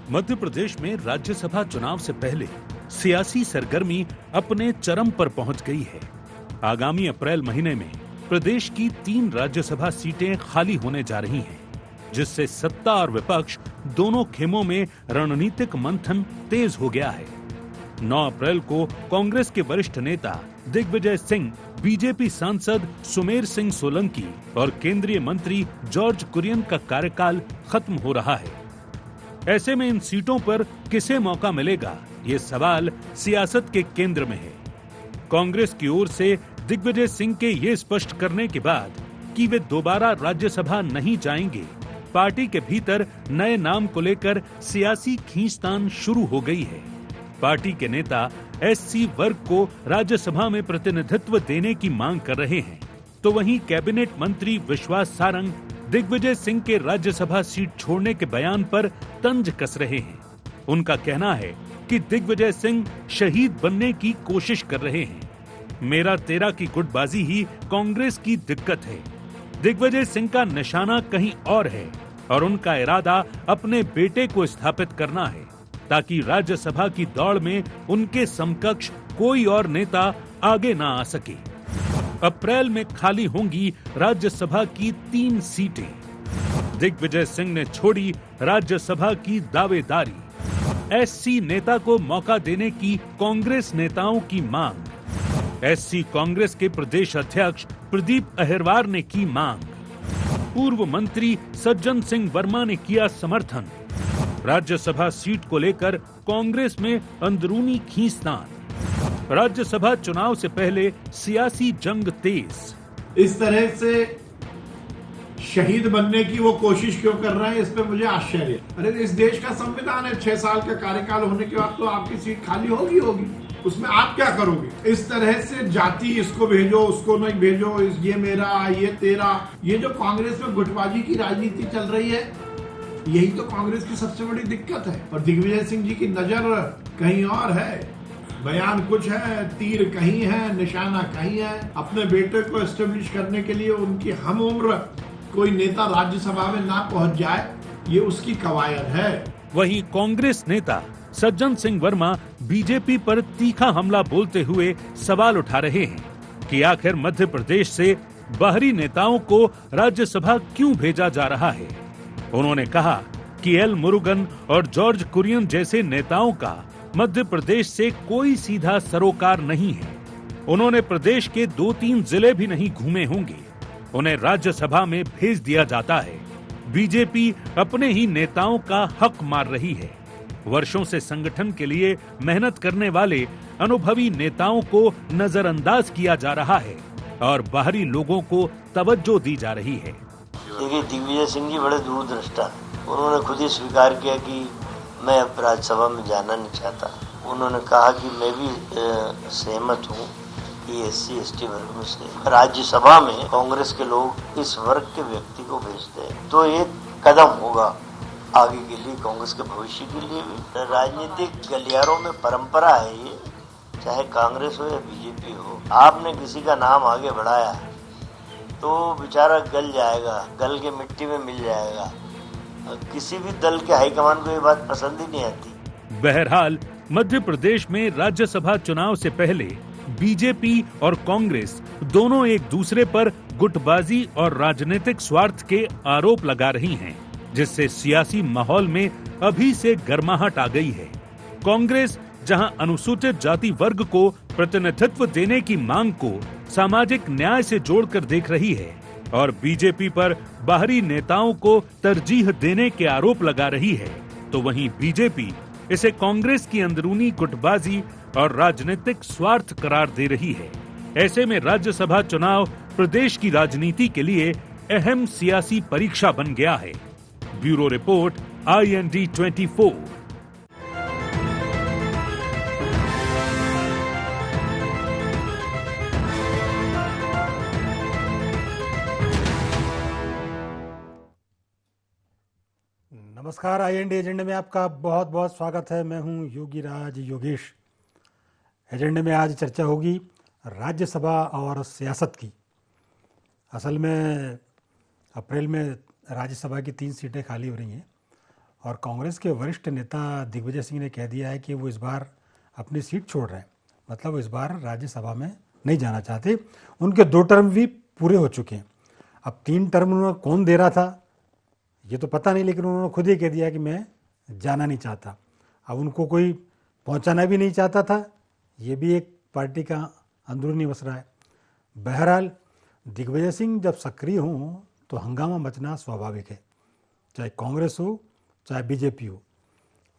मध्य प्रदेश में राज्यसभा चुनाव से पहले सियासी सरगर्मी अपने चरम पर पहुंच गई है। आगामी अप्रैल महीने में प्रदेश की 3 राज्यसभा सीटें खाली होने जा रही हैं, जिससे सत्ता और विपक्ष दोनों खेमों में रणनीतिक मंथन तेज हो गया है। 9 अप्रैल को कांग्रेस के वरिष्ठ नेता दिग्विजय सिंह, बीजेपी सांसद सुमेर सिंह सोलंकी और केंद्रीय मंत्री जॉर्ज कुरियन का कार्यकाल खत्म हो रहा है। ऐसे में इन सीटों पर किसे मौका मिलेगा, ये सवाल सियासत के केंद्र में है। कांग्रेस की ओर से दिग्विजय सिंह के ये स्पष्ट करने के बाद कि वे दोबारा राज्यसभा नहीं जाएंगे, पार्टी के भीतर नए नाम को लेकर सियासी खींचतान शुरू हो गई है। पार्टी के नेता एससी वर्ग को राज्यसभा में प्रतिनिधित्व देने की मांग कर रहे हैं, तो वहीं कैबिनेट मंत्री विश्वास सारंग दिग्विजय सिंह के राज्यसभा सीट छोड़ने के बयान पर तंज कस रहे हैं। उनका कहना है कि दिग्विजय सिंह शहीद बनने की कोशिश कर रहे हैं। मेरा तेरा की गुटबाजी ही कांग्रेस की दिक्कत है। दिग्विजय सिंह का निशाना कहीं और है और उनका इरादा अपने बेटे को स्थापित करना है, ताकि राज्यसभा की दौड़ में उनके समकक्ष कोई और नेता आगे ना आ सके। अप्रैल में खाली होंगी राज्यसभा की 3 सीटें। दिग्विजय सिंह ने छोड़ी राज्यसभा की दावेदारी। एससी नेता को मौका देने की कांग्रेस नेताओं की मांग। एससी कांग्रेस के प्रदेश अध्यक्ष प्रदीप अहिरवार ने की मांग। पूर्व मंत्री सज्जन सिंह वर्मा ने किया समर्थन। राज्यसभा सीट को लेकर कांग्रेस में अंदरूनी खींचतान। राज्यसभा चुनाव से पहले सियासी जंग तेज। इस तरह से शहीद बनने की वो कोशिश क्यों कर रहे हैं, इस पे मुझे आश्चर्य। अरे इस देश का संविधान है, 6 साल का कार्यकाल होने के बाद तो आपकी सीट खाली होगी, उसमें आप क्या करोगे? इस तरह से जाति, इसको भेजो उसको नहीं भेजो, ये मेरा ये तेरा, ये जो कांग्रेस में गुटबाजी की राजनीति चल रही है, यही तो कांग्रेस की सबसे बड़ी दिक्कत है। और दिग्विजय सिंह जी की नजर कहीं और है, बयान कुछ है, तीर कहीं है, निशाना कहीं है। अपने बेटे को एस्टेब्लिश करने के लिए उनकी हम उम्र कोई नेता राज्यसभा में ना पहुंच जाए, ये उसकी कवायद है। वहीं कांग्रेस नेता सज्जन सिंह वर्मा बीजेपी पर तीखा हमला बोलते हुए सवाल उठा रहे हैं कि आखिर मध्य प्रदेश से बाहरी नेताओं को राज्यसभा क्यों भेजा जा रहा है। उन्होंने कहा कि एल मुरुगन और जॉर्ज कुरियन जैसे नेताओं का मध्य प्रदेश से कोई सीधा सरोकार नहीं है। उन्होंने प्रदेश के 2-3 जिले भी नहीं घूमे होंगे, उन्हें राज्यसभा में भेज दिया जाता है। बीजेपी अपने ही नेताओं का हक मार रही है। वर्षों से संगठन के लिए मेहनत करने वाले अनुभवी नेताओं को नजरअंदाज किया जा रहा है और बाहरी लोगों को तवज्जो दी जा रही है। देखिए, दिग्विजय सिंह जी बड़े दूरदृष्टा, उन्होंने खुद ही स्वीकार किया कि मैं अब राज्यसभा में जाना नहीं चाहता। उन्होंने कहा कि मैं भी सहमत हूँ कि SC ST वर्ग में से राज्यसभा में कांग्रेस के लोग इस वर्ग के व्यक्ति को भेजते हैं, तो एक कदम होगा आगे के लिए, कांग्रेस के भविष्य के लिए भी। राजनीतिक गलियारों में परंपरा है ये, चाहे कांग्रेस हो या बीजेपी हो। आपने किसी का नाम आगे बढ़ाया तो बेचारा गल जाएगा, गल के मिट्टी में मिल जाएगा। किसी भी दल के हाईकमान को ये बात पसंद ही नहीं आती। बहरहाल मध्य प्रदेश में राज्यसभा चुनाव से पहले बीजेपी और कांग्रेस दोनों एक दूसरे पर गुटबाजी और राजनीतिक स्वार्थ के आरोप लगा रही हैं, जिससे सियासी माहौल में अभी से गर्माहट आ गई है। कांग्रेस जहां अनुसूचित जाति वर्ग को प्रतिनिधित्व देने की मांग को सामाजिक न्याय से जोड़कर देख रही है और बीजेपी पर बाहरी नेताओं को तरजीह देने के आरोप लगा रही है, तो वहीं बीजेपी इसे कांग्रेस की अंदरूनी गुटबाजी और राजनीतिक स्वार्थ करार दे रही है। ऐसे में राज्यसभा चुनाव प्रदेश की राजनीति के लिए अहम सियासी परीक्षा बन गया है। Bureau report, IND 24। नमस्कार, IND एजेंडे में आपका बहुत बहुत स्वागत है। मैं हूं योगी राज योगेश। एजेंडे में आज चर्चा होगी राज्यसभा और सियासत की। असल में अप्रैल में राज्यसभा की 3 सीटें खाली हो रही हैं और कांग्रेस के वरिष्ठ नेता दिग्विजय सिंह ने कह दिया है कि वो इस बार अपनी सीट छोड़ रहे हैं, मतलब वो इस बार राज्यसभा में नहीं जाना चाहते। उनके 2 टर्म भी पूरे हो चुके हैं। अब 3 टर्म उन्होंने कौन दे रहा था ये तो पता नहीं, लेकिन उन्होंने खुद ही कह दिया कि मैं जाना नहीं चाहता। अब उनको कोई पहुंचाना भी नहीं चाहता था, ये भी एक पार्टी का अंदरूनी मसला है। बहरहाल दिग्विजय सिंह जब सक्रिय हों तो हंगामा मचना स्वाभाविक है, चाहे कांग्रेस हो चाहे बीजेपी हो।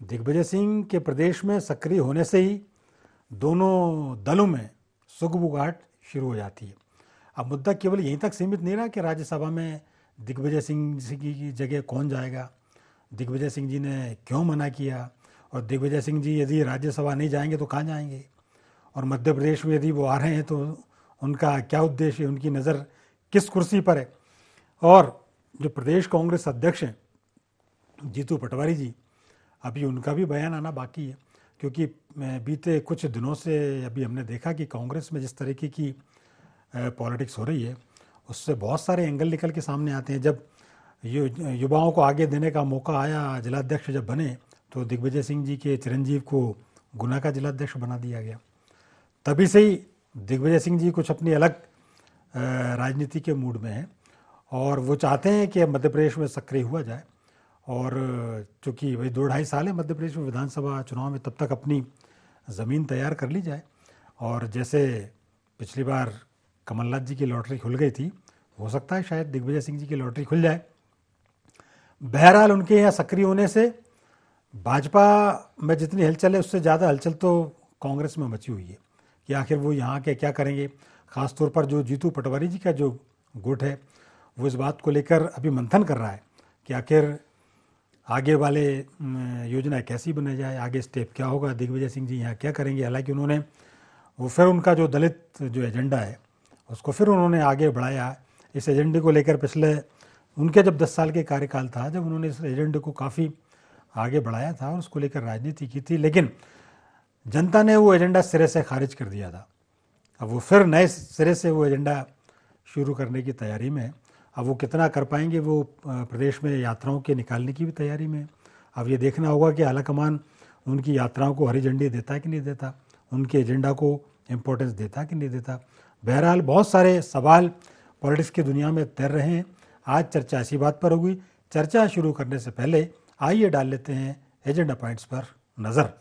दिग्विजय सिंह के प्रदेश में सक्रिय होने से ही दोनों दलों में सुगबुगाहट शुरू हो जाती है। अब मुद्दा केवल यहीं तक सीमित नहीं रहा कि राज्यसभा में दिग्विजय सिंह की जगह कौन जाएगा, दिग्विजय सिंह जी ने क्यों मना किया, और दिग्विजय सिंह जी यदि राज्यसभा नहीं जाएंगे तो कहाँ जाएंगे, और मध्य प्रदेश में यदि वो आ रहे हैं तो उनका क्या उद्देश्य है, उनकी नज़र किस कुर्सी पर है। और जो प्रदेश कांग्रेस अध्यक्ष हैं जीतू पटवारी जी, अभी उनका भी बयान आना बाकी है, क्योंकि बीते कुछ दिनों से अभी हमने देखा कि कांग्रेस में जिस तरीके की पॉलिटिक्स हो रही है उससे बहुत सारे एंगल निकल के सामने आते हैं। जब युवाओं को आगे देने का मौका आया, जिलाध्यक्ष जब बने, तो दिग्विजय सिंह जी के चिरंजीव को गुना का जिलाध्यक्ष बना दिया गया। तभी से ही दिग्विजय सिंह जी कुछ अपनी अलग राजनीति के मूड में हैं और वो चाहते हैं कि मध्य प्रदेश में सक्रिय हुआ जाए। और चूँकि वही 2-2.5 साल है मध्य प्रदेश में विधानसभा चुनाव में, तब तक अपनी ज़मीन तैयार कर ली जाए। और जैसे पिछली बार कमलनाथ जी की लॉटरी खुल गई थी, हो सकता है शायद दिग्विजय सिंह जी की लॉटरी खुल जाए। बहरहाल उनके यहाँ सक्रिय होने से भाजपा में जितनी हलचल है उससे ज़्यादा हलचल तो कांग्रेस में मची हुई है कि आखिर वो यहाँ के क्या करेंगे। ख़ासतौर पर जो जीतू पटवारी जी का जो गुट है वो इस बात को लेकर अभी मंथन कर रहा है कि आखिर आगे वाले योजना कैसी बनाई जाए, आगे स्टेप क्या होगा, दिग्विजय सिंह जी यहाँ क्या करेंगे। हालांकि उन्होंने वो फिर उनका जो दलित जो एजेंडा है उसको फिर उन्होंने आगे बढ़ाया। इस एजेंडे को लेकर पिछले उनके जब 10 साल के कार्यकाल था, जब उन्होंने इस एजेंडे को काफ़ी आगे बढ़ाया था और उसको लेकर राजनीति की थी, लेकिन जनता ने वो एजेंडा सिरे से खारिज कर दिया था। अब वो फिर नए सिरे से वो एजेंडा शुरू करने की तैयारी में है। अब वो कितना कर पाएंगे, वो प्रदेश में यात्राओं के निकालने की भी तैयारी में है। अब ये देखना होगा कि आलाकमान उनकी यात्राओं को हरी झंडी देता है कि नहीं देता, उनके एजेंडा को इम्पोर्टेंस देता कि नहीं देता। बहरहाल बहुत सारे सवाल पॉलिटिक्स की दुनिया में तैर रहे हैं। आज चर्चा इसी बात पर होगी। चर्चा शुरू करने से पहले आइए डाल लेते हैं एजेंडा पॉइंट्स पर नज़र।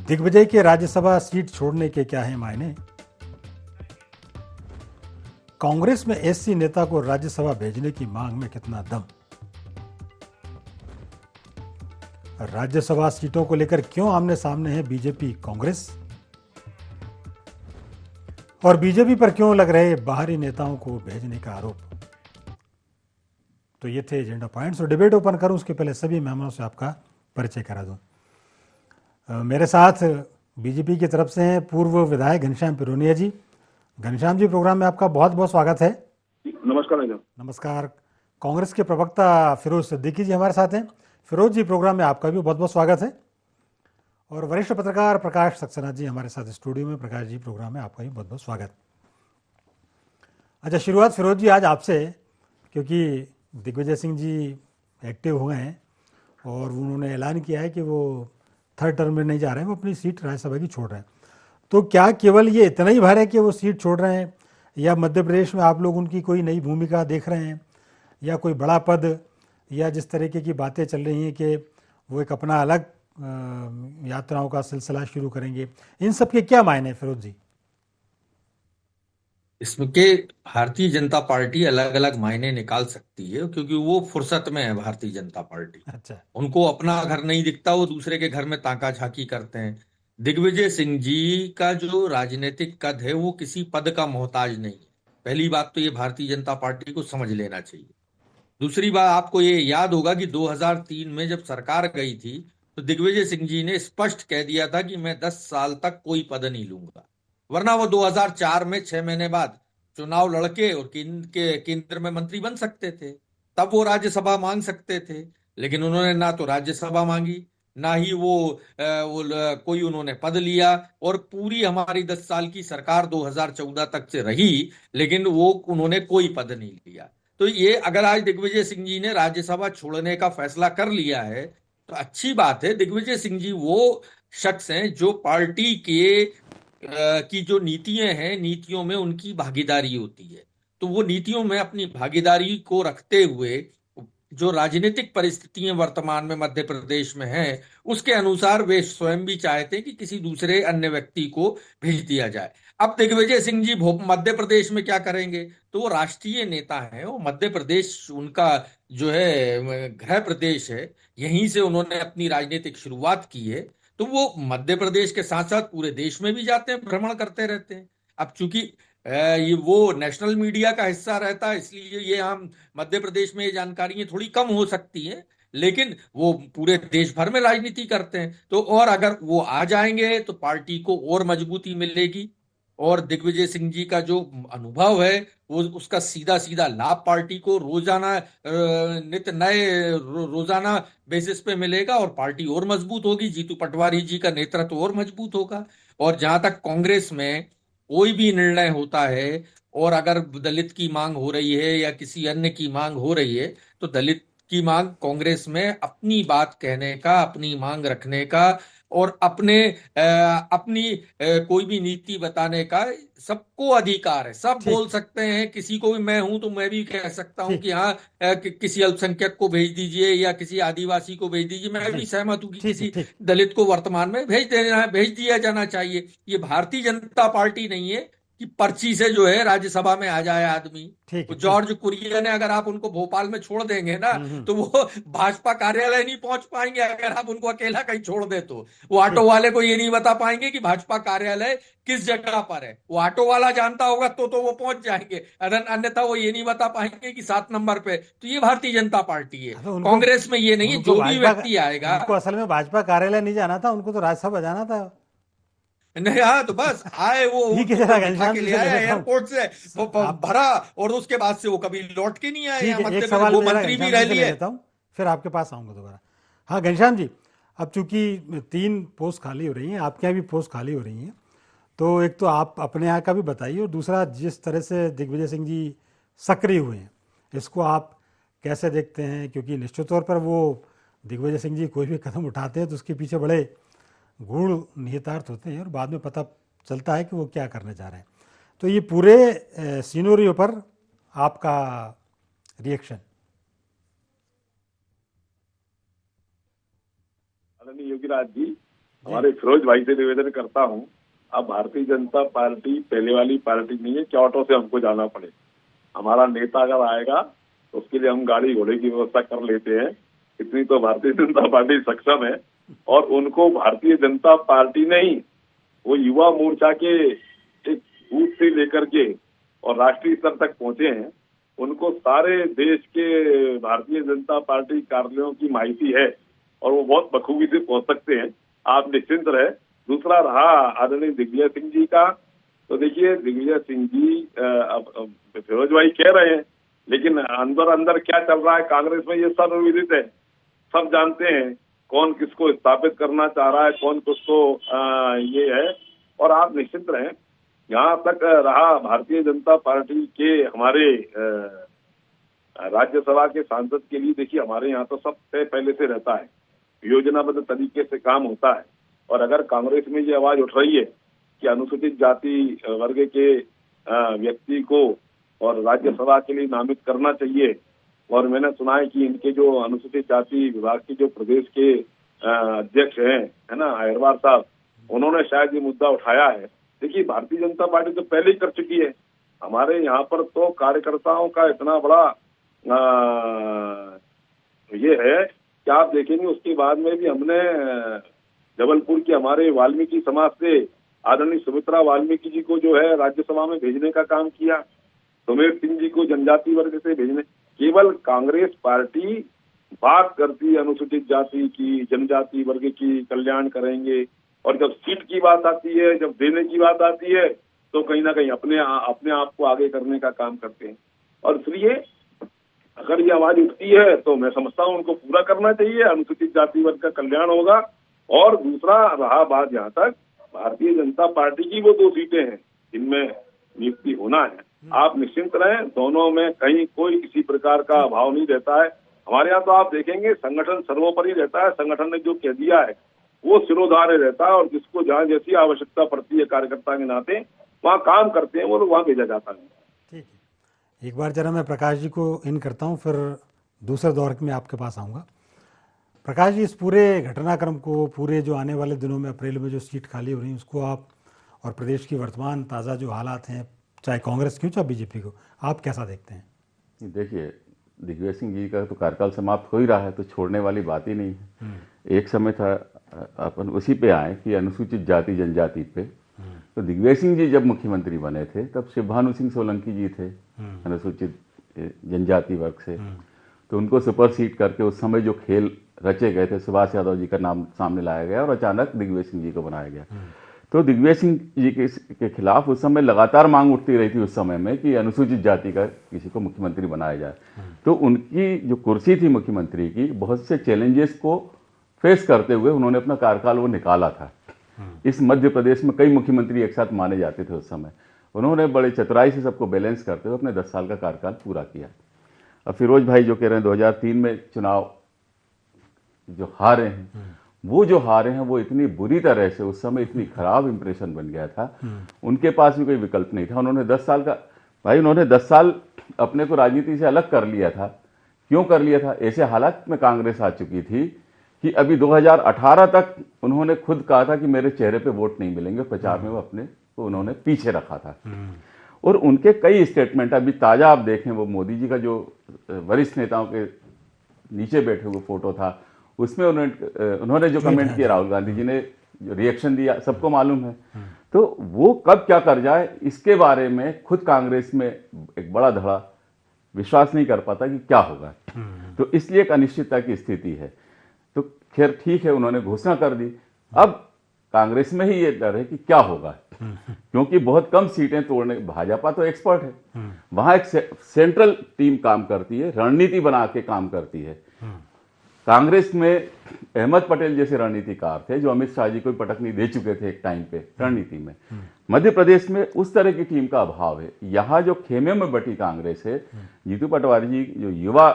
दिग्विजय के राज्यसभा सीट छोड़ने के क्या हैं मायने? कांग्रेस में एससी नेता को राज्यसभा भेजने की मांग में कितना दम? राज्यसभा सीटों को लेकर क्यों आमने सामने है बीजेपी कांग्रेस? और बीजेपी पर क्यों लग रहे बाहरी नेताओं को भेजने का आरोप? तो ये थे एजेंडा पॉइंट्स। और डिबेट ओपन करूं उसके पहले सभी मेहमानों से आपका परिचय करा दूं। मेरे साथ बीजेपी की तरफ से हैं पूर्व विधायक घनश्याम पिरोनिया जी। घनश्याम जी, प्रोग्राम में आपका बहुत बहुत स्वागत है। नमस्कार। नमस्कार। कांग्रेस के प्रवक्ता फिरोज सिद्दीकी जी हमारे साथ हैं। फिरोज जी, प्रोग्राम में आपका भी बहुत बहुत स्वागत है। और वरिष्ठ पत्रकार प्रकाश सक्सेना जी हमारे साथ स्टूडियो में। प्रकाश जी, प्रोग्राम में आपका भी बहुत बहुत स्वागत। अच्छा, शुरुआत फिरोज जी आज आपसे, क्योंकि दिग्विजय सिंह जी एक्टिव हुए हैं और उन्होंने ऐलान किया है कि वो 3rd टर्म में नहीं जा रहे हैं, वो अपनी सीट राज्यसभा की छोड़ रहे हैं। तो क्या केवल ये इतना ही भार है कि वो सीट छोड़ रहे हैं, या मध्य प्रदेश में आप लोग उनकी कोई नई भूमिका देख रहे हैं, या कोई बड़ा पद, या जिस तरीके की बातें चल रही हैं कि वो एक अपना अलग यात्राओं का सिलसिला शुरू करेंगे, इन सब के क्या मायने फिरोज जी? इसमें के भारतीय जनता पार्टी अलग अलग मायने निकाल सकती है, क्योंकि वो फुर्सत में है भारतीय जनता पार्टी। अच्छा, उनको अपना घर नहीं दिखता, वो दूसरे के घर में ताका झाकी करते हैं। दिग्विजय सिंह जी का जो राजनीतिक कद है वो किसी पद का मोहताज नहीं है। पहली बात तो ये भारतीय जनता पार्टी को समझ लेना चाहिए। दूसरी बात, आपको ये याद होगा कि 2003 में जब सरकार गई थी तो दिग्विजय सिंह जी ने स्पष्ट कह दिया था कि मैं 10 साल तक कोई पद नहीं लूंगा, वरना वो 2004 में 6 महीने बाद चुनाव लड़के और केंद्र में मंत्री बन सकते थे, तब वो राज्यसभा मांग सकते थे। लेकिन उन्होंने ना तो राज्यसभा मांगी, ना ही वो कोई उन्होंने पद लिया। और पूरी हमारी 10 साल की सरकार 2014 तक से रही, लेकिन वो उन्होंने कोई पद नहीं लिया। तो ये अगर आज दिग्विजय सिंह जी ने राज्यसभा छोड़ने का फैसला कर लिया है तो अच्छी बात है। दिग्विजय सिंह जी वो शख्स हैं जो पार्टी के की जो नीतियां हैं, नीतियों में उनकी भागीदारी होती है। तो वो नीतियों में अपनी भागीदारी को रखते हुए जो राजनीतिक परिस्थितियां वर्तमान में मध्य प्रदेश में हैं, उसके अनुसार वे स्वयं भी चाहते हैं कि किसी दूसरे अन्य व्यक्ति को भेज दिया जाए। अब दिग्विजय सिंह जी मध्य प्रदेश में क्या करेंगे? तो वो राष्ट्रीय नेता हैं, वो मध्य प्रदेश उनका जो है गृह प्रदेश है, यहीं से उन्होंने अपनी राजनीतिक शुरुआत की है। तो वो मध्य प्रदेश के साथ साथ पूरे देश में भी जाते हैं, भ्रमण करते रहते हैं। अब चूंकि ये वो नेशनल मीडिया का हिस्सा रहता है, इसलिए ये हम मध्य प्रदेश में ये जानकारियां थोड़ी कम हो सकती हैं, लेकिन वो पूरे देश भर में राजनीति करते हैं। तो और अगर वो आ जाएंगे तो पार्टी को और मजबूती मिलेगी, और दिग्विजय सिंह जी का जो अनुभव है वो उसका सीधा सीधा लाभ पार्टी को रोजाना नित्य नए रोजाना बेसिस पे मिलेगा, और पार्टी और मजबूत होगी। जीतू पटवारी जी का नेतृत्व और मजबूत होगा। और जहां तक कांग्रेस में कोई भी निर्णय होता है, और अगर दलित की मांग हो रही है या किसी अन्य की मांग हो रही है, तो दलित की मांग कांग्रेस में अपनी बात कहने का, अपनी मांग रखने का, और अपनी कोई भी नीति बताने का सबको अधिकार है। सब ठीक बोल सकते हैं, किसी को भी, मैं हूं तो मैं भी कह सकता हूं ठीक कि हाँ किसी अल्पसंख्यक को भेज दीजिए या किसी आदिवासी को भेज दीजिए। मैं भी जी सहमत हूं कि ठीक है किसी ठीक दलित को वर्तमान में भेज दिया जाना चाहिए। ये भारतीय जनता पार्टी नहीं है कि पर्ची से जो है राज्यसभा में आ जाए आदमी। ठीक वो है ठीक जॉर्ज कुरियन ने, अगर आप उनको भोपाल में छोड़ देंगे ना, हम्म। तो वो भाजपा कार्यालय नहीं पहुंच पाएंगे। अगर आप उनको अकेला कहीं छोड़ दे तो वो ऑटो ठीक वाले को ये नहीं बता पाएंगे कि भाजपा कार्यालय किस जगह पर है। वो ऑटो वाला जानता होगा तो वो पहुंच जाएंगे, अन्यथा वो ये नहीं बता पाएंगे कि 7 नंबर पे। तो ये भारतीय जनता पार्टी है। हाँ, तो उनको कांग्रेस में ये नहीं है, उनको जो भी भाजपा व्यक्ति आएगा। उनको असल में भाजपा कार्यालय नहीं जाना था, उनको तो राज्यसभा जाना था। नहीं, हाँ, तो बस आए वो ठीक है, उनको जरा कोई बिठा घनश्याम के जी ले से ले आया लेता हूँ। एयरपोर्ट से, वो आप भरा, और उसके बाद से वो कभी लौट के नहीं आए ठीक यहाँ है, एक मध्य प्रदेश। सवाल वो मैं जरा मंत्री भी घनश्याम रह जी से ले लिए। लेता हूँ, फिर आपके पास आऊँगा दोबारा। हाँ घनश्याम जी, अब चूंकि 3 पोस्ट खाली हो रही हैं, आपके यहाँ भी पोस्ट खाली हो रही हैं, तो एक तो आप अपने यहाँ का भी बताइए, और दूसरा जिस तरह से दिग्विजय सिंह जी सक्रिय हुए हैं, इसको आप कैसे देखते हैं? क्योंकि निश्चित तौर पर वो दिग्विजय सिंह जी कोई भी कदम उठाते हैं तो उसके पीछे बड़े गूढ़ निहितार्थ होते हैं, और बाद में पता चलता है कि वो क्या करने जा रहे हैं। तो ये पूरे सिनेरियो पर आपका रिएक्शन? आदरणीय योगीराज जी, हमारे फिरोज भाई से निवेदन करता हूं, अब भारतीय जनता पार्टी पहले वाली पार्टी नहीं है कि ऑटो से हमको जाना पड़े। हमारा नेता अगर आएगा तो उसके लिए हम गाड़ी घोड़े की व्यवस्था कर लेते हैं। इतनी तो भारतीय जनता पार्टी सक्षम है। और उनको भारतीय जनता पार्टी नहीं, वो युवा मोर्चा के एक बूथ से लेकर के और राष्ट्रीय स्तर तक पहुंचे हैं। उनको सारे देश के भारतीय जनता पार्टी कार्यालयों की माहिती है, और वो बहुत बखूबी से पहुंच सकते हैं। आप निश्चिंत रहे। दूसरा रहा आदरणीय दिग्विजय सिंह जी का, तो देखिए दिग्विजय सिंह जी अब फिरोज भाई कह रहे हैं, लेकिन अंदर अंदर क्या चल रहा है कांग्रेस में ये सर्वविदित है, सब जानते हैं कौन किसको स्थापित करना चाह रहा है, कौन किसको ये है। और आप निश्चित रहें, यहाँ तक रहा भारतीय जनता पार्टी के हमारे राज्यसभा के सांसद के लिए, देखिए हमारे यहाँ तो सबसे पहले से रहता है, योजनाबद्ध तरीके से काम होता है। और अगर कांग्रेस में ये आवाज उठ रही है कि अनुसूचित जाति वर्ग के व्यक्ति को और राज्यसभा के लिए नामित करना चाहिए, और मैंने सुना है कि इनके जो अनुसूचित जाति विभाग के जो प्रदेश के अध्यक्ष हैं, है ना, अहिरवार साहब, उन्होंने शायद ये मुद्दा उठाया है। देखिए भारतीय जनता पार्टी तो पहले ही कर चुकी है। हमारे यहाँ पर तो कार्यकर्ताओं का इतना बड़ा ये है कि आप देखेंगे उसके बाद में भी हमने जबलपुर के हमारे वाल्मीकि समाज से आदरणीय सुमित्रा वाल्मीकि जी को जो है राज्यसभा में भेजने का काम किया, सुमेर सिंह जी को जनजाति वर्ग से भेजने। केवल कांग्रेस पार्टी बात करती है अनुसूचित जाति की, जनजाति वर्ग की, कल्याण करेंगे, और जब सीट की बात आती है, जब देने की बात आती है, तो कहीं ना कहीं अपने आप को आगे करने का काम करते हैं। और इसलिए अगर ये आवाज उठती है तो मैं समझता हूँ उनको पूरा करना चाहिए, अनुसूचित जाति वर्ग का कल्याण होगा। और दूसरा रहा बात यहाँ तक भारतीय जनता पार्टी की वो 2 सीटें हैं जिनमें नियुक्ति होना है, आप निश्चिंत रहें, दोनों में कहीं कोई किसी प्रकार का अभाव नहीं रहता है। हमारे यहाँ तो आप देखेंगे संगठन सर्वोपरि रहता है, संगठन ने जो कह दिया है वो सिरोधार्य रहता है, और जिसको जहाँ जैसी आवश्यकता पड़ती है कार्यकर्ता के नाते वहाँ काम करते हैं वो लोग, वहाँ भेजा जाता है। ठीक है, एक बार जरा मैं प्रकाश जी को इन करता हूँ, फिर दूसरे दौर में आपके पास आऊँगा। प्रकाश जी, इस पूरे घटनाक्रम को, पूरे जो आने वाले दिनों में अप्रैल में जो सीट खाली हो रही है उसको आप, और प्रदेश की वर्तमान ताज़ा जो हालात हैं, चाहे कांग्रेस की हो चाहे बीजेपी को, आप कैसा देखते हैं? देखिए, दिग्विजय सिंह जी का तो कार्यकाल समाप्त हो ही रहा है, तो छोड़ने वाली बात ही नहीं है। एक समय था, अपन उसी पे आए कि अनुसूचित जाति जनजाति पे, तो दिग्विजय सिंह जी जब मुख्यमंत्री बने थे तब शिवभानु सिंह सोलंकी जी थे अनुसूचित जनजाति वर्ग से, तो उनको सुपरसीड करके उस समय जो खेल रचे गए थे, सुभाष यादव जी का नाम सामने लाया गया और अचानक दिग्विजय सिंह जी को बनाया गया। तो दिग्विजय सिंह जी के खिलाफ उस समय लगातार मांग उठती रही थी उस समय में कि अनुसूचित जाति का किसी को मुख्यमंत्री बनाया जाए। तो उनकी जो कुर्सी थी मुख्यमंत्री की, बहुत से चैलेंजेस को फेस करते हुए उन्होंने अपना कार्यकाल वो निकाला था। इस मध्य प्रदेश में कई मुख्यमंत्री एक साथ माने जाते थे उस समय, उन्होंने बड़े चतुराई से सबको बैलेंस करते हुए अपने 10 साल का कार्यकाल पूरा किया। अब फिरोज भाई जो कह रहे हैं 2003 में चुनाव जो हारे हैं, वो जो हारे हैं वो इतनी बुरी तरह से, उस समय इतनी खराब इंप्रेशन बन गया था, उनके पास भी कोई विकल्प नहीं था। उन्होंने 10 साल का, भाई उन्होंने 10 साल अपने को राजनीति से अलग कर लिया था। क्यों कर लिया था? ऐसे हालात में कांग्रेस आ चुकी थी कि अभी 2018 तक उन्होंने खुद कहा था कि मेरे चेहरे पे वोट नहीं मिलेंगे, प्रचार में वो अपने को उन्होंने पीछे रखा था। और उनके कई स्टेटमेंट अभी ताजा आप देखें, वो मोदी जी का जो वरिष्ठ नेताओं के नीचे बैठे हुए फोटो था, उसमें उन्होंने जो कमेंट किया, राहुल गांधी जी ने जो रिएक्शन दिया, सबको मालूम है। तो वो कब क्या कर जाए इसके बारे में खुद कांग्रेस में एक बड़ा धड़ा विश्वास नहीं कर पाता कि क्या होगा। तो इसलिए एक अनिश्चितता की स्थिति है। तो खैर ठीक है, उन्होंने घोषणा कर दी, अब कांग्रेस में ही ये डर है कि क्या होगा, क्योंकि बहुत कम सीटें तोड़ने, भाजपा तो एक्सपर्ट है, वहां एक सेंट्रल टीम काम करती है, रणनीति बना के काम करती है। कांग्रेस में अहमद पटेल जैसे रणनीतिकार थे जो अमित शाह जी को पटकनी दे चुके थे एक टाइम पे रणनीति में। मध्य प्रदेश में उस तरह की टीम का अभाव है। यहाँ जो खेमे में बटी कांग्रेस है, जीतू पटवारी जी जो युवा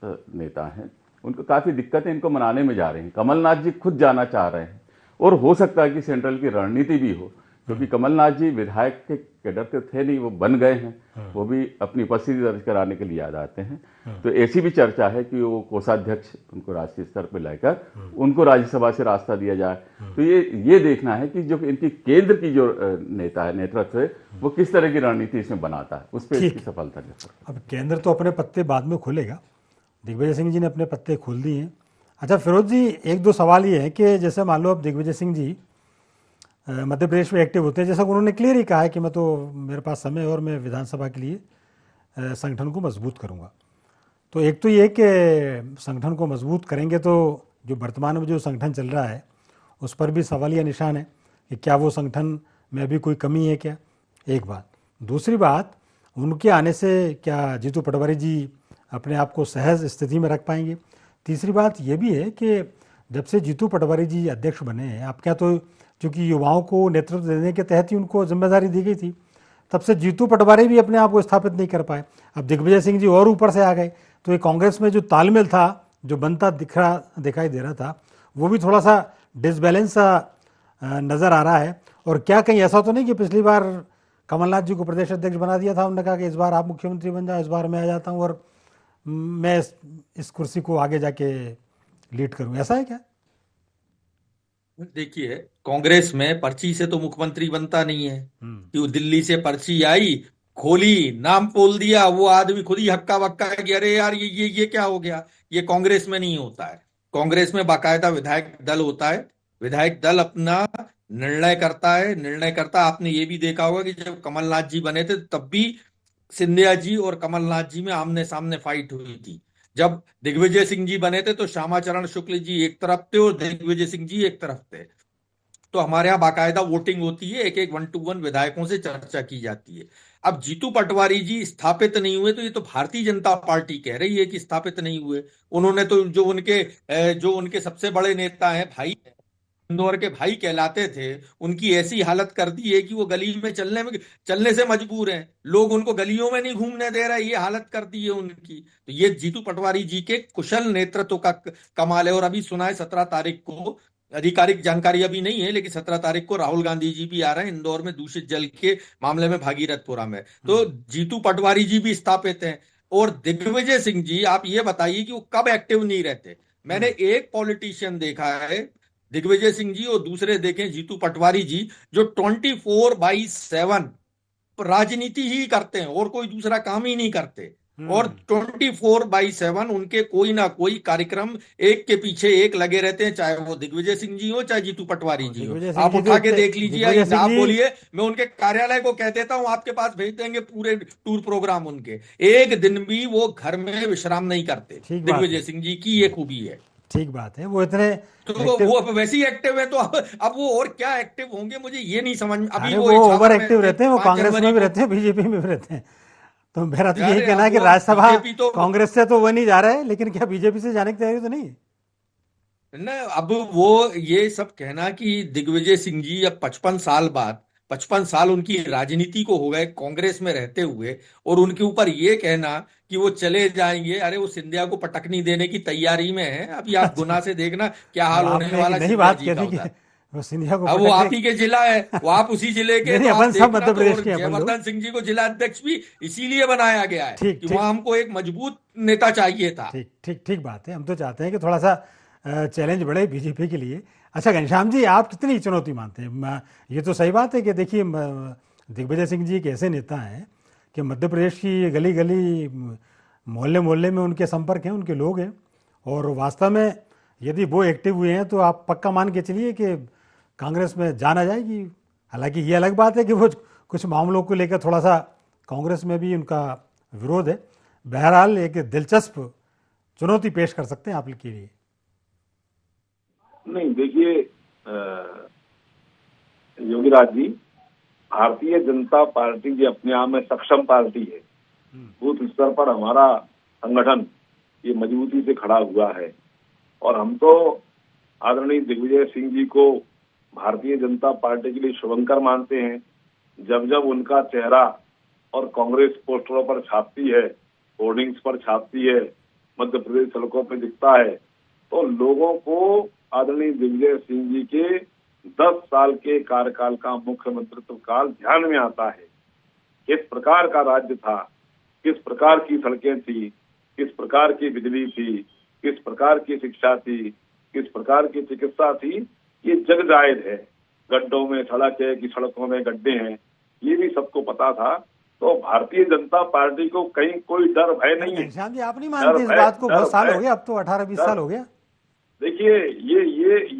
नेता हैं, उनको काफी दिक्कतें इनको मनाने में जा रही हैं। कमलनाथ जी खुद जाना चाह रहे हैं, और हो सकता है कि सेंट्रल की रणनीति भी हो, क्योंकि कमलनाथ जी विधायक के कैडर के थे नहीं, वो बन गए हैं, वो भी अपनी उपस्थिति दर्ज कराने के लिए याद आते हैं। तो ऐसी भी चर्चा है कि वो कोषाध्यक्ष उनको राष्ट्रीय स्तर पर लेकर उनको राज्यसभा से रास्ता दिया जाए। तो ये देखना है कि जो इनकी केंद्र की जो नेता है, नेतृत्व है, वो किस तरह की रणनीति इसमें बनाता है, उस पर इसकी सफलता निर्भर। अब केंद्र तो अपने पत्ते बाद में खोलेगा, दिग्विजय सिंह जी ने अपने पत्ते खोल दिए हैं। अच्छा फिरोज जी, एक दो सवाल ये है कि जैसे मान लो अब दिग्विजय सिंह जी मध्य प्रदेश में एक्टिव होते हैं, जैसा उन्होंने क्लियर ही कहा है कि मैं तो, मेरे पास समय है और मैं विधानसभा के लिए संगठन को मजबूत करूंगा। तो एक तो ये कि संगठन को मजबूत करेंगे तो जो वर्तमान में जो संगठन चल रहा है उस पर भी सवालिया निशान है कि क्या वो संगठन में अभी कोई कमी है क्या, एक बात। दूसरी बात, उनके आने से क्या जीतू पटवारी जी अपने आप को सहज स्थिति में रख पाएंगे। तीसरी बात ये भी है कि जब से जीतू पटवारी जी अध्यक्ष बने हैं, आप क्या, तो चूँकि युवाओं को नेतृत्व देने के तहत ही उनको जिम्मेदारी दी गई थी, तब से जीतू पटवारी भी अपने आप को स्थापित नहीं कर पाए। अब दिग्विजय सिंह जी और ऊपर से आ गए, तो ये कांग्रेस में जो तालमेल था, जो बनता दिखाई दे रहा था, वो भी थोड़ा सा डिसबैलेंस सा नज़र आ रहा है। और क्या कहीं ऐसा तो नहीं कि पिछली बार कमलनाथ जी को प्रदेश अध्यक्ष बना दिया था, उन्होंने कहा कि इस बार आप मुख्यमंत्री बन जाओ, इस बार मैं आ जाता हूँ और मैं इस कुर्सी को आगे जाके लीड करूँ, ऐसा है क्या? देखिए, कांग्रेस में पर्ची से तो मुख्यमंत्री बनता नहीं है कि वो दिल्ली से पर्ची आई, खोली, नाम बोल दिया, वो आदमी खुद ही हक्का बक्का है कि अरे यार ये क्या हो गया। ये कांग्रेस में नहीं होता है। कांग्रेस में बाकायदा विधायक दल होता है, विधायक दल अपना निर्णय करता है, निर्णय करता। आपने ये भी देखा होगा कि जब कमलनाथ जी बने थे तब भी सिंधिया जी और कमलनाथ जी में आमने सामने फाइट हुई थी। जब दिग्विजय सिंह जी बने थे तो श्यामाचरण शुक्ल जी एक तरफ थे और दिग्विजय सिंह जी एक तरफ थे। तो हमारे यहाँ बाकायदा वोटिंग होती है, एक एक 1-to-1 विधायकों से चर्चा की जाती है। अब जीतू पटवारी जी स्थापित नहीं हुए, तो ये तो भारतीय जनता पार्टी कह रही है कि स्थापित नहीं हुए। उन्होंने तो जो उनके सबसे बड़े नेता हैं, भाई इंदौर के भाई कहलाते थे, उनकी ऐसी हालत कर दी है कि वो गली में चलने से मजबूर हैं। लोग उनको गलियों में नहीं घूमने दे रहे, ये हालत कर दी है उनकी। तो ये जीतू पटवारी जी के कुशल नेतृत्व का कमाल है। और अभी सुना है 17 तारीख को, आधिकारिक जानकारी अभी नहीं है, लेकिन 17 तारीख को राहुल गांधी जी भी आ रहे हैं इंदौर में दूषित जल के मामले में भागीरथपुरा में। तो जीतू पटवारी जी भी स्थापित हैं। और दिग्विजय सिंह जी, आप ये बताइए कि वो कब एक्टिव नहीं रहते। मैंने एक पॉलिटिशियन देखा है, दिग्विजय सिंह जी, और दूसरे देखें जीतू पटवारी जी, जो 24/7 राजनीति ही करते हैं और कोई दूसरा काम ही नहीं करते। और 24/7 उनके कोई ना कोई कार्यक्रम एक के पीछे एक लगे रहते हैं, चाहे वो दिग्विजय सिंह जी हो चाहे जीतू पटवारी जी हो। आप उठा के देख लीजिए, आप बोलिए, मैं उनके कार्यालय को कह देता हूं आपके पास भेज देंगे पूरे टूर प्रोग्राम उनके। एक दिन भी वो घर में विश्राम नहीं करते। दिग्विजय सिंह जी की ये खूबी है। ठीक बात है, वो इतने तो वो अब वैसे ही एक्टिव है, तो अब वो और क्या एक्टिव होंगे, मुझे ये नहीं समझ। अभी वो ओवर एक्टिव रहते हैं, वो कांग्रेस में भी रहते हैं, बीजेपी में भी रहते हैं। तो मेरा तो यही कहना है कि राज्यसभा कांग्रेस से तो वो नहीं जा रहा है, लेकिन क्या बीजेपी से जाने की तैयारी तो नहीं ना। अब वो ये सब कहना कि दिग्विजय सिंह जी अब 55 साल उनकी राजनीति को हो गए कांग्रेस में रहते हुए, और उनके ऊपर ये कहना कि वो चले जाएंगे, अरे वो सिंधिया को पटकनी देने की तैयारी में है। अभी आप गुना से देखना क्या हाल होने वाला है। नहीं बात कह दी कि वो सिंधिया को, अब वो आप ही के जिला है, वो आप उसी जिले के, तो अपन सब मध्य प्रदेश के। जयवर्धन सिंह जी को जिला अध्यक्ष भी इसीलिए बनाया गया है कि वहां हमको एक मजबूत नेता चाहिए था। ठीक ठीक ठीक बात है। हम तो चाहते हैं कि थोड़ा सा चैलेंज बढ़े बीजेपी के लिए। अच्छा घनश्याम जी, आप कितनी चुनौती मानते हैं? ये तो सही बात है कि देखिए, दिग्विजय सिंह जी एक ऐसे नेता हैं कि मध्य प्रदेश की गली गली, मोहल्ले मोहल्ले में उनके संपर्क हैं, उनके लोग हैं। और वास्तव में यदि वो एक्टिव हुए हैं तो आप पक्का मान के चलिए कि कांग्रेस में जाना जाएगी। हालांकि ये अलग बात है कि वो कुछ मामलों को लेकर थोड़ा सा कांग्रेस में भी उनका विरोध है। बहरहाल एक दिलचस्प चुनौती पेश कर सकते हैं आपके लिए। नहीं, देखिए योगीराज जी, भारतीय जनता पार्टी जी अपने आप में सक्षम पार्टी है। बूथ स्तर पर हमारा संगठन ये मजबूती से खड़ा हुआ है, और हम तो आदरणीय दिग्विजय सिंह जी को भारतीय जनता पार्टी के लिए शुभंकर मानते हैं। जब जब उनका चेहरा और कांग्रेस पोस्टरों पर छापती है, होर्डिंग्स पर छापती है, मध्य प्रदेश सड़कों पर दिखता है, तो लोगों को आदरणीय दिग्विजय सिंह जी के 10 साल के कार्यकाल का मुख्यमंत्रित्व काल ध्यान में आता है। किस प्रकार का राज्य था, किस प्रकार की सड़कें थी, किस प्रकार की बिजली थी, किस प्रकार की शिक्षा थी, किस प्रकार की चिकित्सा थी, ये जग जाहिर है। गड्ढों में सड़क है कि सड़कों में गड्ढे हैं, ये भी सबको पता था। तो भारतीय जनता पार्टी को कहीं कोई डर भय नहीं है। घनश्याम जी, आप नहीं मानते इस बात को? बहुत साल हो गए, अब तो 18-20 साल हो गया। देखिए,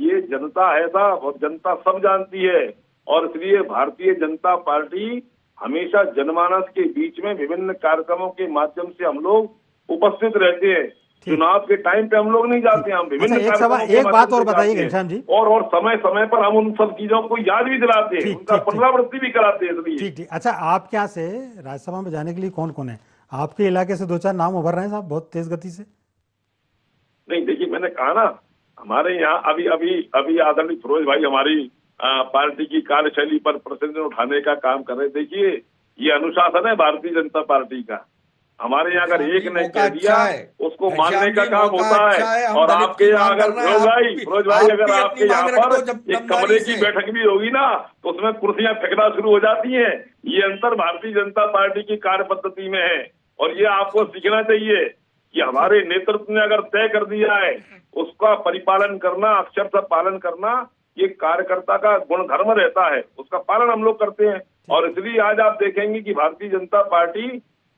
ये जनता है साहब, और जनता सब जानती है। और इसलिए भारतीय जनता पार्टी हमेशा जनमानस के बीच में विभिन्न कार्यक्रमों के माध्यम से हम लोग उपस्थित रहते हैं। चुनाव के टाइम पे हम लोग नहीं जाते हैं, हम विभिन्न एक बात और बताइए घनश्याम जी, और समय समय पर हम उन सब चीजों को याद भी दिलाते हैं, उनका पुनरावृत्ति भी कराते हैं। ठीक। अच्छा, आप क्या से राज्यसभा में जाने के लिए कौन कौन है? आपके इलाके से 2-4 नाम उभर रहे हैं साहब बहुत तेज गति से। नहीं, देखिए, मैंने कहा ना, हमारे यहाँ अभी आदरणीय फिरोज भाई हमारी पार्टी की कार्यशैली पर प्रश्न उठाने का काम कर रहे। देखिए, ये अनुशासन है भारतीय जनता पार्टी का। हमारे यहाँ अगर एक ने कह दिया उसको मानने का काम होता है। और आपके यहाँ अगर फिरोज भाई अगर आपके यहाँ पर एक कमरे की बैठक भी होगी ना, तो उसमें कुर्सियां फेंकना शुरू हो जाती हैं। ये अंतर भारतीय जनता पार्टी की कार्य पद्धति में है, और ये आपको सीखना चाहिए कि हमारे नेतृत्व ने अगर तय कर दिया है उसका परिपालन करना, अक्षरशः पालन करना, ये कार्यकर्ता का गुणधर्म रहता है। उसका पालन हम लोग करते हैं। और इसलिए आज आप देखेंगे कि भारतीय जनता पार्टी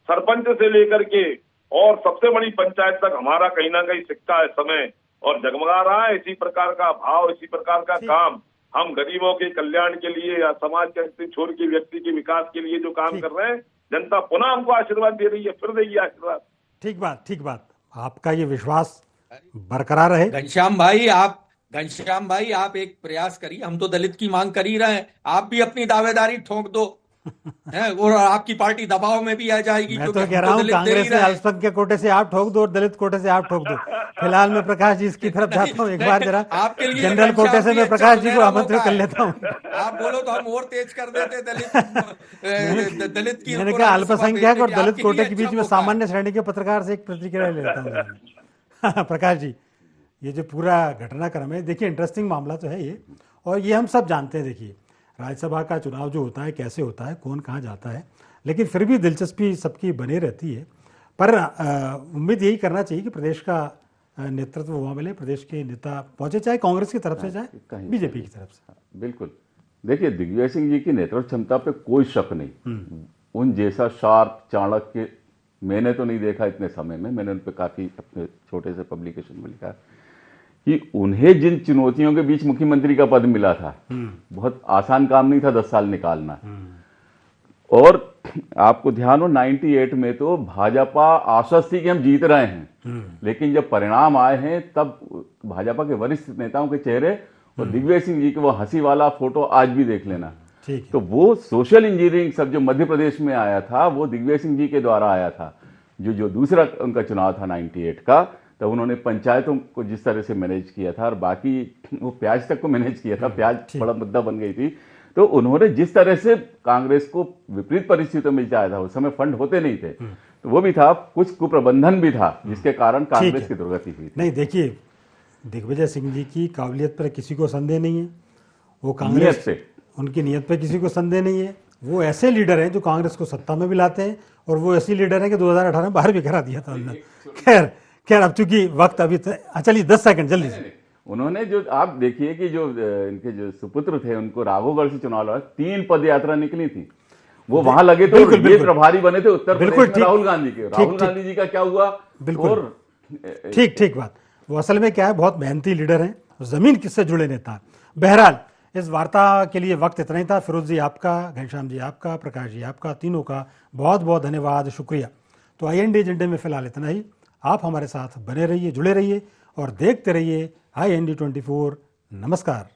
सरपंच से लेकर के और सबसे बड़ी पंचायत तक हमारा कहीं ना कहीं सिक्का है समय और जगमगा रहा है। इसी प्रकार का भाव, इसी प्रकार का काम हम गरीबों के कल्याण के लिए या समाज के अंतिम छोर के व्यक्ति के विकास के लिए जो काम कर रहे हैं, जनता पुनः हमको आशीर्वाद दे रही है, फिर देगी आशीर्वाद। ठीक बात। आपका ये विश्वास बरकरार रहे। घनश्याम भाई, आप एक प्रयास करिए। हम तो दलित की मांग कर ही रहे हैं, आप भी अपनी दावेदारी ठोक दो। है, और आपकी पार्टी दबाव में भी आ जाएगी। मैं तो क्योंकि कह रहा हूँ दलित दे कांग्रेस नहीं से रहे। अल्पसंख्यक कोटे से आप ठोक दो और दलित कोटे से आप ठोक दो। फिलहाल मैं प्रकाश जी इसकी तरफ जाता हूँ, एक बार जरा आपके लिए जनरल कोटे घनश्याम से जी मैं अच्छा प्रकाश जी को सुनहरा आमंत्रित मौका कर है। लेता हूँ। आप बोलो तो हम और तेज कर देते दलित की मैंने उनको कहा राज्यसभा अल्पसंख्यक भेजने और की। दलित आपके कोटे लिए के अच्छा बीच में मौका है। सामान्य श्रेणी के पत्रकार से एक प्रतिक्रिया ले लेता हूँ जरा मैं। प्रकाश जी, ये जो पूरा घटनाक्रम है, देखिए इंटरेस्टिंग मामला तो है ये, और ये हम सब जानते हैं। देखिए राज्यसभा का चुनाव जो होता है, कैसे होता है, कौन कहाँ जाता है, लेकिन फिर भी दिलचस्पी सबकी बनी रहती है। पर उम्मीद यही करना चाहिए कि प्रदेश का नेतृत्व वहाँ मिले, प्रदेश के नेता पहुँचे, चाहे कांग्रेस की तरफ से चाहे बीजेपी की तरफ से। बिल्कुल। देखिए दिग्विजय सिंह जी की नेतृत्व क्षमता पे कोई शक नहीं। उन जैसा शार्प चाणक्य मैंने तो नहीं देखा इतने समय में। मैंने उन पर काफी अपने छोटे से पब्लिकेशन में लिखा कि उन्हें जिन चुनौतियों के बीच मुख्यमंत्री का पद मिला था, बहुत आसान काम नहीं था 10 साल निकालना। और आपको ध्यान हो 98 में तो भाजपा आश्वस्त थी कि हम जीत रहे हैं, लेकिन जब परिणाम आए हैं तब भाजपा के वरिष्ठ नेताओं के चेहरे और दिग्विजय सिंह जी के वो हंसी वाला फोटो आज भी देख लेना। तो वो सोशल इंजीनियरिंग सब जो मध्य प्रदेश में आया था वो दिग्विजय सिंह जी के द्वारा आया था। जो दूसरा उनका चुनाव था 98 का, तो उन्होंने पंचायतों को जिस तरह से मैनेज किया था और बाकी वो प्याज तक को मैनेज किया था, प्याज बड़ा मुद्दा बन गई थी, तो उन्होंने जिस तरह से कांग्रेस को विपरीत परिस्थितियों में जाया था, उस समय फंड होते नहीं थे, तो वो भी था, कुछ कुप्रबंधन भी था जिसके कारण कांग्रेस की दुर्गति हुई। नहीं, देखिए दिग्विजय सिंह जी की काबिलियत पर किसी को संदेह नहीं है, वो कांग्रेस पे, उनकी नीयत पे किसी को संदेह नहीं है। वो ऐसे लीडर हैं जो कांग्रेस को सत्ता में भी लाते हैं, और वो ऐसे लीडर हैं कि 2018 में बाहर भी करा दिया था उन्होंने। खैर अब चूंकि वक्त अभी चलिए 10 सेकंड जल्दी से। उन्होंने जो आप देखिए कि जो इनके जो सुपुत्र थे उनको राघवगढ़ से चुनाव लड़ा, 3 पद यात्रा निकली थी, वो वहां लगे थे। ये प्रभारी बने थे उत्तर प्रदेश में राहुल गांधी के। राहुल गांधी जी का क्या हुआ? बिल्कुल ठीक बात। वो असल में क्या है, बहुत मेहनती लीडर हैं, जमीन किससे जुड़े नेता। बहरहाल इस वार्ता के लिए वक्त इतना ही था। फिरोज जी आपका, घनश्याम जी आपका, प्रकाश जी आपका, तीनों का बहुत बहुत धन्यवाद, शुक्रिया। तो IND एजेंडे में फिलहाल इतना ही। आप हमारे साथ बने रहिए, जुड़े रहिए और देखते रहिए IND 24। नमस्कार।